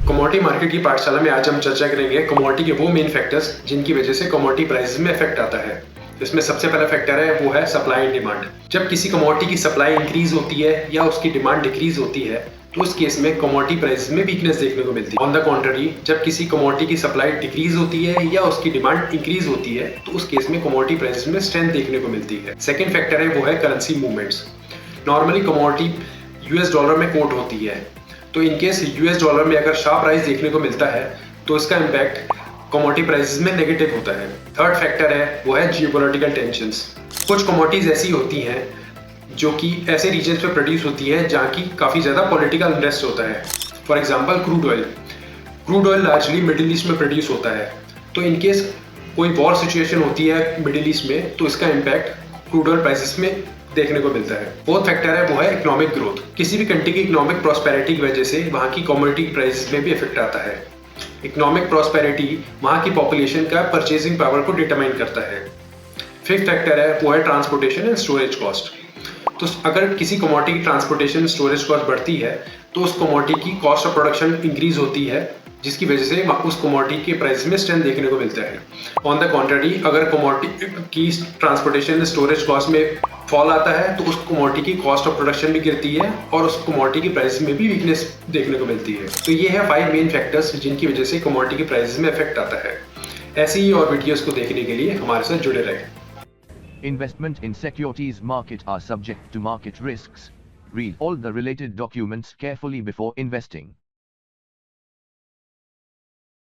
Commodity market की पाठशाला में आज हम चर्चा करेंगे कमोडिटी के वो मेन फैक्टर्स जिनकी वजह से कमोडिटी प्राइसेस में इफेक्ट आता है। इसमें सबसे पहला फैक्टर है वो है सप्लाई एंड डिमांड। जब किसी कमोडिटी की सप्लाई इंक्रीज होती है या उसकी डिमांड डिक्रीज होती है तो उस केस में कमोडिटी प्राइसेस में वीकनेस देखने को मिलती है। ऑन द कॉन्ट्ररी, जब किसी कमोडिटी की सप्लाई डिक्रीज होती है या उसकी डिमांड इंक्रीज होती है तो उस केस में कमोडिटी प्राइसेस में स्ट्रेंथ देखने को मिलती है। सेकेंड फैक्टर है वो है currency movements. Normally commodity US dollar में कोट होती है, तो इनकेस यूएस डॉलर में अगर शार्प राइज देखने को मिलता है तो इसका इम्पैक्ट कमोडिटी प्राइसेस में नेगेटिव होता है। थर्ड फैक्टर है वो है जियोपॉलिटिकल टेंशंस। कुछ कमोडिटीज ऐसी होती हैं जो कि ऐसे रीजन्स पे प्रोड्यूस होती है जहाँ की काफ़ी ज़्यादा पॉलिटिकल अनरेस्ट होता है। For example crude oil. Crude oil largely middle east में प्रोड्यूस होता है, तो इनकेस कोई वॉर सिचुएशन होती है मिडिल ईस्ट में तो इसका इम्पैक्ट क्रूड ऑयल प्राइसेस में देखने को मिलता है। फोर्थ फैक्टर है वो है इकोनॉमिक ग्रोथ। किसी भी कंट्री की इकोनॉमिक प्रॉस्पेरिटी की वजह से वहाँ की कमोडिटी प्राइसेस में भी इफेक्ट आता है। इकोनॉमिक प्रॉस्पेरिटी वहाँ की पॉपुलेशन का परचेजिंग पावर को डिटरमाइन करता है। फिफ्थ फैक्टर है वो है ट्रांसपोर्टेशन एंड स्टोरेज कॉस्ट। तो अगर किसी कमोडिटी की ट्रांसपोर्टेशन स्टोरेज कॉस्ट बढ़ती है तो उस कमोडिटी की कॉस्ट ऑफ प्रोडक्शन इंक्रीज होती है, जिसकी वजह से उस कमोडिटी के प्राइस में स्ट्रेंथ देखने को मिलता है। ऑन द कॉन्ट्ररी, अगर कमोडिटी की ट्रांसपोर्टेशन स्टोरेज कॉस्ट में फॉल आता है तो उस कमोडिटी की कॉस्ट ऑफ प्रोडक्शन भी गिरती है और उस कमोडिटी की प्राइस में भी वीकनेस देखने को मिलती है। तो ये है 5 मेन फैक्टर्स जिनकी वजह से कमोडिटी की प्राइस में इफेक्ट आता है। ऐसी ही और वीडियोस को देखने के लिए हमारे साथ जुड़े रहें। Investment in securities market are subject to market risks. Read all the related documents carefully before investing.